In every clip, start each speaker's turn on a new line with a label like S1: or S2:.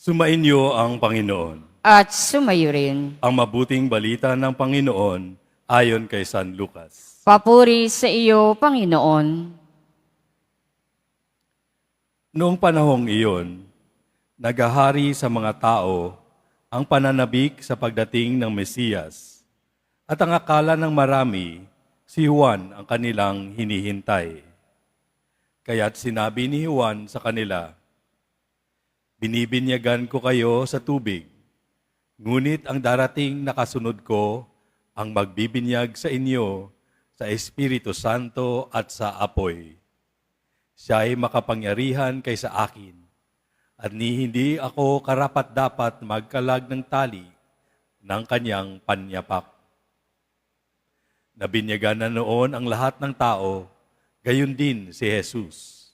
S1: Sumainyo ang Panginoon.
S2: At sumayo rin.
S1: Ang mabuting balita ng Panginoon ayon kay San Lucas.
S2: Papuri sa iyo, Panginoon.
S1: Noong panahong iyon, naghahari sa mga tao ang pananabik sa pagdating ng Mesiyas. At ang akala ng marami, si Juan ang kanilang hinihintay. Kaya't sinabi ni Juan sa kanila, "Binibinyagan ko kayo sa tubig, ngunit ang darating na kasunod ko ang magbibinyag sa inyo sa Espiritu Santo at sa apoy. Siya ay makapangyarihan kaysa akin, at hindi ako karapat-dapat magkalag ng tali ng kanyang panyapak." Nabinyagan na noon ang lahat ng tao, gayon din si Jesus.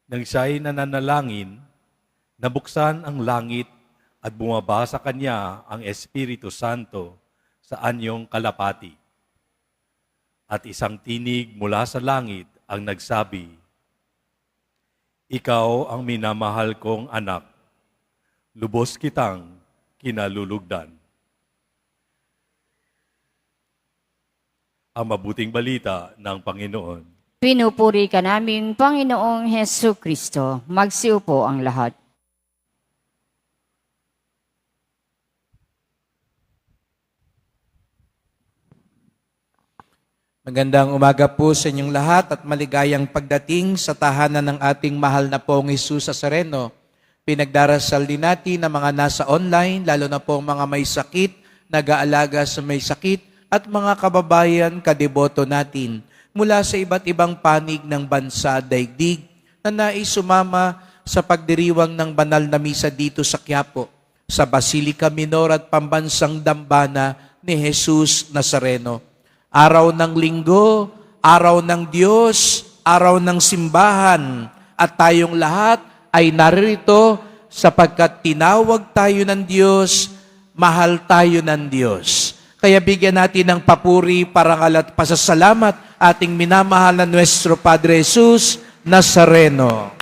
S1: Nang siya'y nananalangin, nabuksan ang langit at bumaba sa kanya ang Espiritu Santo sa anyong kalapati. At isang tinig mula sa langit ang nagsabi, "Ikaw ang minamahal kong anak, lubos kitang kinalulugdan." Ang mabuting balita ng Panginoon.
S2: Pinupuri ka namin, Panginoong Hesu Kristo. Magsiupo ang lahat.
S3: Magandang umaga po sa inyong lahat at maligayang pagdating sa tahanan ng ating mahal na pong Jesus Nazareno. Pinagdarasal din natin ang mga nasa online, lalo na po mga may sakit, nag-aalaga sa may sakit, at mga kababayan kadeboto natin mula sa iba't ibang panig ng bansa daigdig na nais sumama sa pagdiriwang ng banal na misa dito sa Quiapo, sa Basilica Minor at Pambansang Dambana ni Jesus Nazareno. Araw ng linggo, araw ng Diyos, araw ng simbahan, at tayong lahat ay naririto sapagkat tinawag tayo ng Diyos, mahal tayo ng Diyos. Kaya bigyan natin ng papuri, parangal at pasasalamat ating minamahal na Nuestro Padre Jesus Nazareno.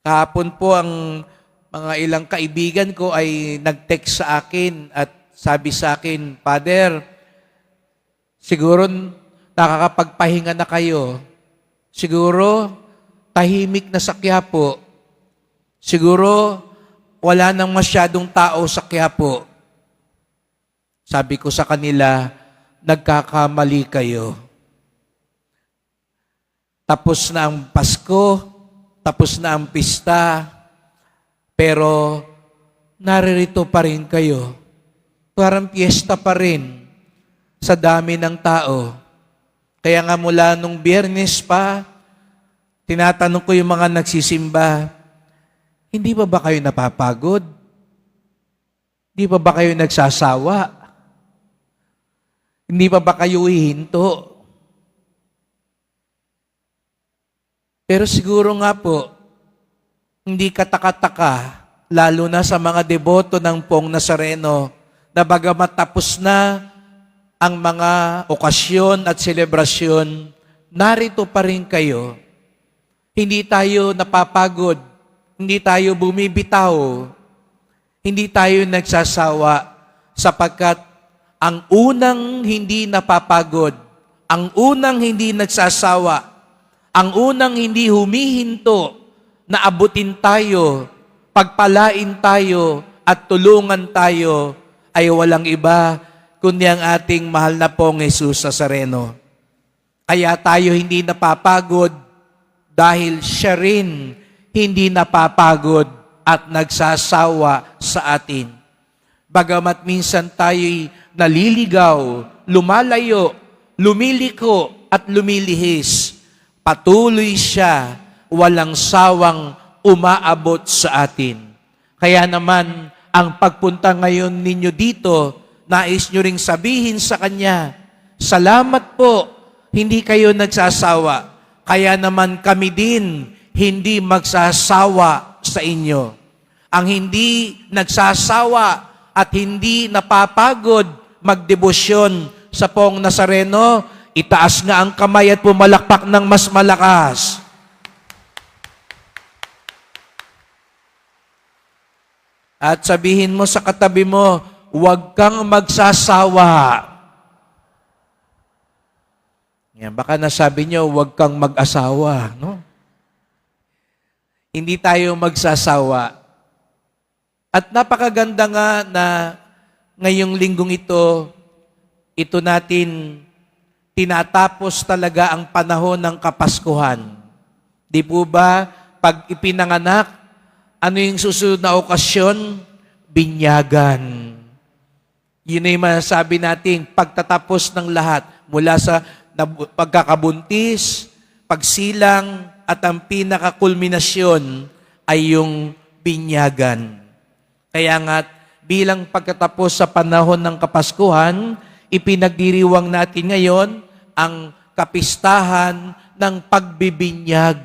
S3: Kahapon po ang mga ilang kaibigan ko ay nag-text sa akin at sabi sa akin, "Father, siguro nakakapagpahinga na kayo. Siguro tahimik na sa Quiapo. Siguro wala nang masyadong tao sa Quiapo." Sabi ko sa kanila, "Nagkakamali kayo. Tapos na ang Pasko, tapos na ang pista, pero naririto pa rin kayo. Parang piyesta pa rin sa dami ng tao." Kaya nga mula nung Biyernes pa, tinatanong ko yung mga nagsisimba, "Hindi ba kayo napapagod? Hindi ba kayo nagsasawa? Hindi ba kayo hihinto?" Pero siguro nga po, hindi kataka-taka, lalo na sa mga deboto ng Pong Nazareno, na bagamat tapos na ang mga okasyon at selebrasyon, narito pa rin kayo. Hindi tayo napapagod, hindi tayo bumibitaw, hindi tayo nagsasawa, sapagkat ang unang hindi napapagod, ang unang hindi nagsasawa, ang unang hindi humihinto na abutin tayo, pagpalain tayo, at tulungan tayo ay walang iba kundi ang ating mahal na pong Jesus Nazareno. Kaya tayo hindi napapagod dahil siya rin hindi napapagod at nagsasawa sa atin. Bagamat minsan tayo'y naliligaw, lumalayo, lumiliko at lumilihis, patuloy siya, walang sawang umaabot sa atin. Kaya naman, ang pagpunta ngayon ninyo dito, nais nyo ring sabihin sa Kanya, "Salamat po, hindi kayo nagsasawa. Kaya naman kami din, hindi magsasawa sa inyo." Ang hindi nagsasawa at hindi napapagod magdebosyon sa Pong Nazareno, itaas nga ang kamay at pumalakpak ng mas malakas. At sabihin mo sa katabi mo, huwag kang magsasawa. Yan, baka nasabi nyo, huwag kang mag-asawa. No? Hindi tayo magsasawa. At napakaganda nga na ngayong linggong ito natin tinatapos talaga ang panahon ng Kapaskuhan. Di po ba, pag ipinanganak, ano yung susunod na okasyon? Binyagan. Yun ay masasabi natin, pagtatapos ng lahat, mula sa pagkakabuntis, pagsilang, at ang pinakakulminasyon ay yung binyagan. Kaya nga, bilang pagkatapos sa panahon ng Kapaskuhan, ipinagdiriwang natin ngayon ang kapistahan ng pagbibinyag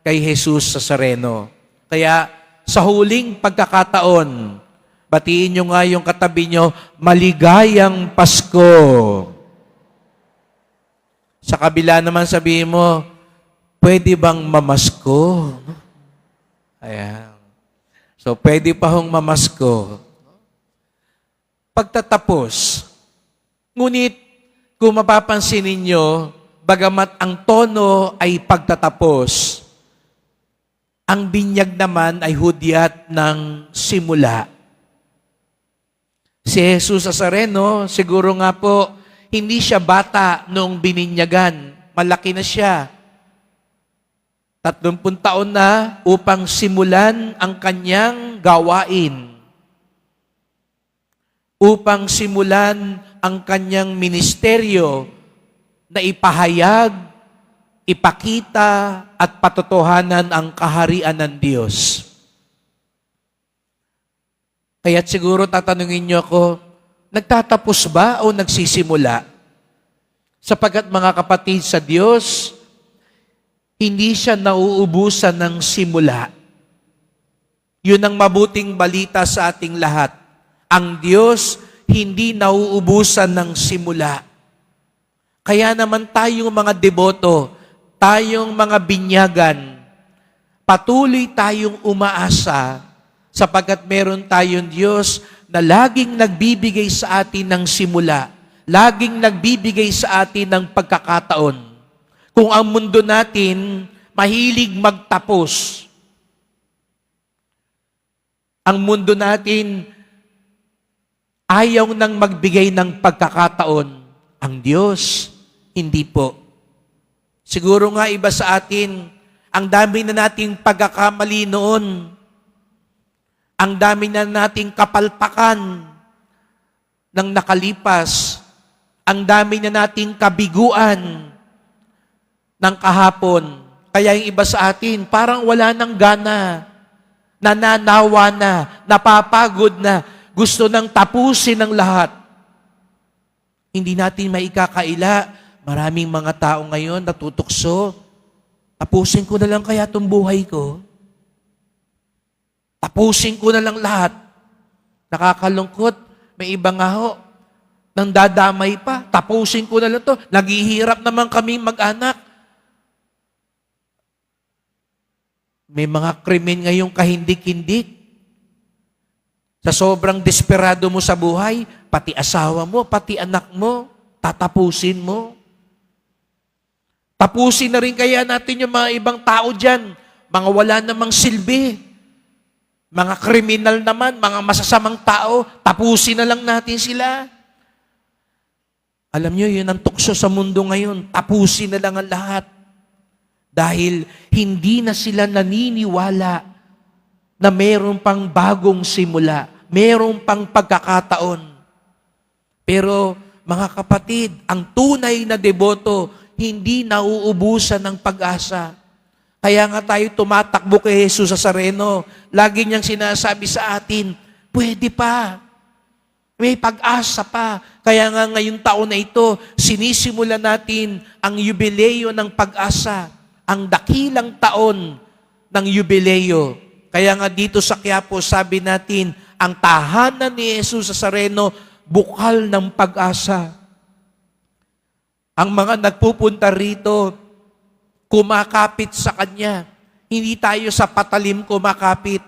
S3: kay Jesus Nazareno. Kaya, sa huling pagkakataon, batiin nyo nga yung katabi nyo, maligayang Pasko. Sa kabila naman sabihin mo, pwede bang mamasko? Ayan. So, pwede pa hong mamasko. Pagtatapos, ngunit kung mapapansin ninyo, bagamat ang tono ay pagtatapos, ang binyag naman ay hudyat ng simula. Si Jesus Nazareno, siguro nga po, hindi siya bata noong bininyagan. Malaki na siya. 30 taon na upang simulan ang kanyang gawain. Upang simulan ang kanyang ministeryo na ipahayag, ipakita at patotohanan ang kaharian ng Diyos. Kaya't siguro tatanungin niyo ako, nagtatapos ba o nagsisimula? Sapagkat mga kapatid sa Diyos, hindi siya nauubusan ng simula. Yun ang mabuting balita sa ating lahat. Ang Diyos hindi nauubusan ng simula. Kaya naman tayong mga deboto, tayong mga binyagan, patuloy tayong umaasa sapagkat meron tayong Diyos na laging nagbibigay sa atin ng simula, laging nagbibigay sa atin ng pagkakataon. Kung ang mundo natin mahilig magtapos, ang mundo natin ayaw nang magbigay ng pagkakataon, ang Diyos hindi po. Siguro nga iba sa atin, ang dami na nating pagkakamali noon. Ang dami na nating kapalpakan ng nakalipas. Ang dami na nating kabiguan ng kahapon. Kaya yung iba sa atin, parang wala nang gana, nananawa na, napapagod na, gusto nang tapusin ang lahat. Hindi natin maikakaila. Maraming mga tao ngayon natutukso. Tapusin ko na lang kaya itong buhay ko. Tapusin ko na lang lahat. Nakakalungkot. May iba nga ho, nang dadamay pa. Tapusin ko na lang to. Naghihirap naman kaming mag-anak. May mga krimen ngayong kahindik-hindik. Sa sobrang desperado mo sa buhay, pati asawa mo, pati anak mo, tatapusin mo. Tapusin na rin kaya natin yung mga ibang tao dyan, mga wala namang silbi, mga kriminal naman, mga masasamang tao, tapusin na lang natin sila. Alam nyo, yun ang tukso sa mundo ngayon, tapusin na lang ang lahat. Dahil hindi na sila naniniwala na mayroon pang bagong simula, mayroon pang pagkakataon. Pero mga kapatid, ang tunay na deboto, hindi nauubusan ng pag-asa. Kaya nga tayo tumatakbo kay Jesus Nazareno. Lagi niyang sinasabi sa atin, pwede pa. May pag-asa pa. Kaya nga ngayong taon na ito, sinisimula natin ang yubileo ng pag-asa. Ang dakilang taon ng yubileo. Kaya nga dito sa Quiapo, sabi natin, ang tahanan ni Jesus Nazareno, bukal ng pag-asa. Ang mga nagpupunta rito, kumakapit sa Kanya. Hindi tayo sa patalim kumakapit.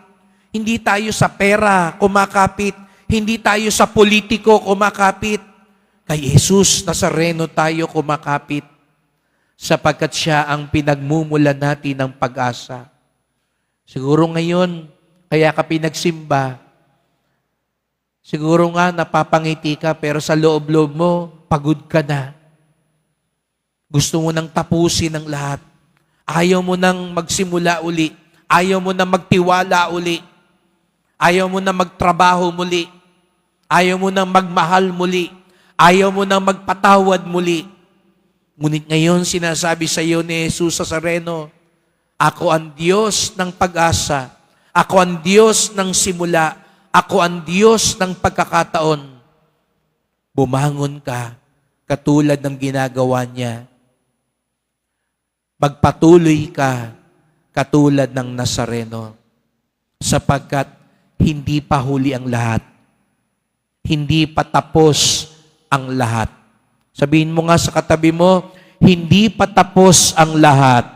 S3: Hindi tayo sa pera kumakapit. Hindi tayo sa politiko kumakapit. Kay Jesus Nazareno tayo kumakapit. Sapagkat siya ang pinagmumulan natin ng pag-asa. Siguro ngayon, kaya ka pinagsimba. Siguro nga napapangiti ka, pero sa loob-loob mo, pagod ka na. Gusto mo nang tapusin ang lahat. Ayaw mo nang magsimula uli. Ayaw mo nang magtiwala uli. Ayaw mo nang magtrabaho muli. Ayaw mo nang magmahal muli. Ayaw mo nang magpatawad muli. Ngunit ngayon sinasabi sa iyo ni Jesus Nazareno, ako ang Diyos ng pag-asa. Ako ang Diyos ng simula. Ako ang Diyos ng pagkakataon. Bumangon ka, katulad ng ginagawa niya. Magpatuloy ka, katulad ng Nazareno. Sapagkat hindi pa huli ang lahat. Hindi pa tapos ang lahat. Sabihin mo nga sa katabi mo, hindi pa tapos ang lahat.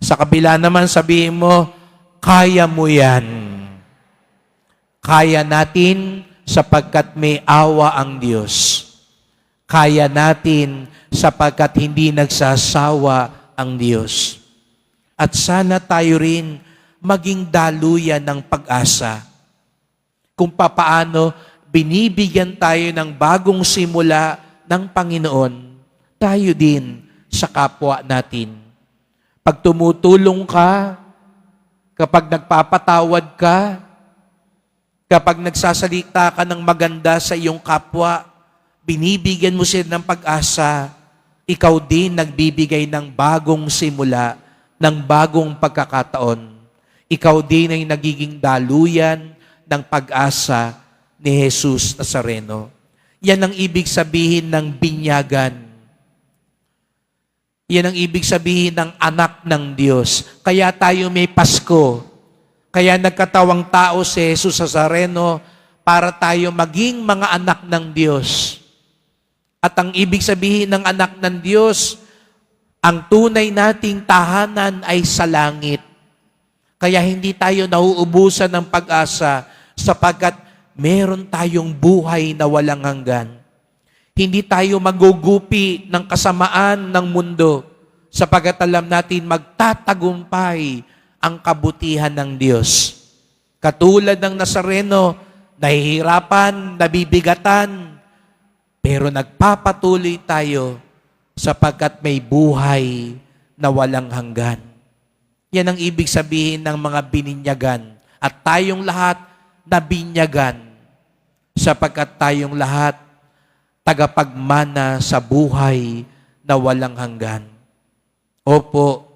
S3: Sa kabila naman, sabihin mo, kaya mo yan. Kaya natin sapagkat may awa ang Diyos. Kaya natin sapagkat hindi nagsasawa ang Diyos. At sana tayo rin maging daluyan ng pag-asa. Kung papaano binibigyan tayo ng bagong simula ng Panginoon, tayo din sa kapwa natin. Pag tumutulong ka, kapag nagpapatawad ka, kapag nagsasalita ka ng maganda sa iyong kapwa, binibigyan mo sila ng pag-asa, ikaw din nagbibigay ng bagong simula, ng bagong pagkakataon. Ikaw din ay nagiging daluyan ng pag-asa ni Jesus Nazareno. Yan ang ibig sabihin ng binyagan. Yan ang ibig sabihin ng anak ng Diyos. Kaya tayo may Pasko. Kaya nagkatawang tao si Jesus Nazareno para tayo maging mga anak ng Diyos. At ang ibig sabihin ng anak ng Diyos, ang tunay nating tahanan ay sa langit. Kaya hindi tayo nauubusan ng pag-asa sapagkat meron tayong buhay na walang hanggan. Hindi tayo magugupi ng kasamaan ng mundo sapagkat alam natin magtatagumpay ang kabutihan ng Diyos. Katulad ng Nazareno, nahihirapan, nabibigatan, pero nagpapatuloy tayo sapagkat may buhay na walang hanggan. Yan ang ibig sabihin ng mga bininyagan. At tayong lahat nabinyagan sapagkat tayong lahat tagapagmana sa buhay na walang hanggan. Opo,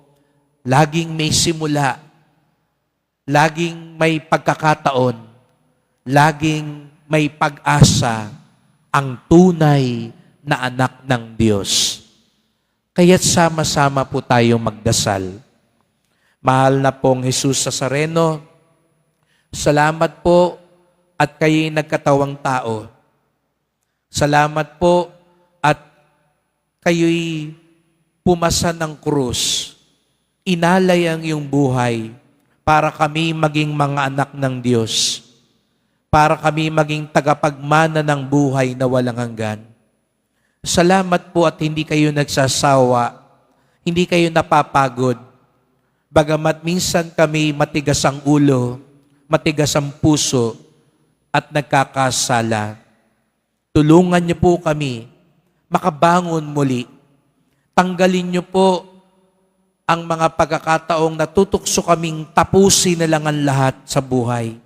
S3: laging may simula, laging may pagkakataon, laging may pag-asa ang tunay na anak ng Diyos. Kaya't sama-sama po tayong magdasal. Mahal na pong Jesus Nazareno, salamat po at kayo'y nagkatawang tao. Salamat po at kayo'y pumasa ng krus. Inalay ang iyong buhay para kami maging mga anak ng Diyos. Para kami maging tagapagmana ng buhay na walang hanggan. Salamat po at hindi kayo nagsasawa, hindi kayo napapagod. Bagamat minsan kami matigas ang ulo, matigas ang puso, at nagkakasala. Tulungan niyo po kami makabangon muli. Tanggalin niyo po ang mga pagkakataong natutukso kaming tapusin na lang ang lahat sa buhay.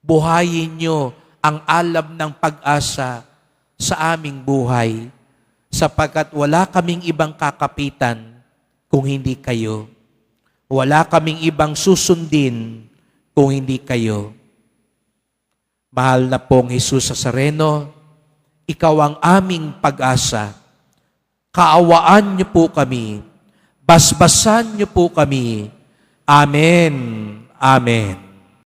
S3: Buhayin niyo ang alam ng pag-asa sa aming buhay sapagkat wala kaming ibang kakapitan kung hindi kayo. Wala kaming ibang susundin kung hindi kayo. Mahal na pong Jesus Nazareno, ikaw ang aming pag-asa. Kaawaan niyo po kami. Basbasan niyo po kami. Amen. Amen.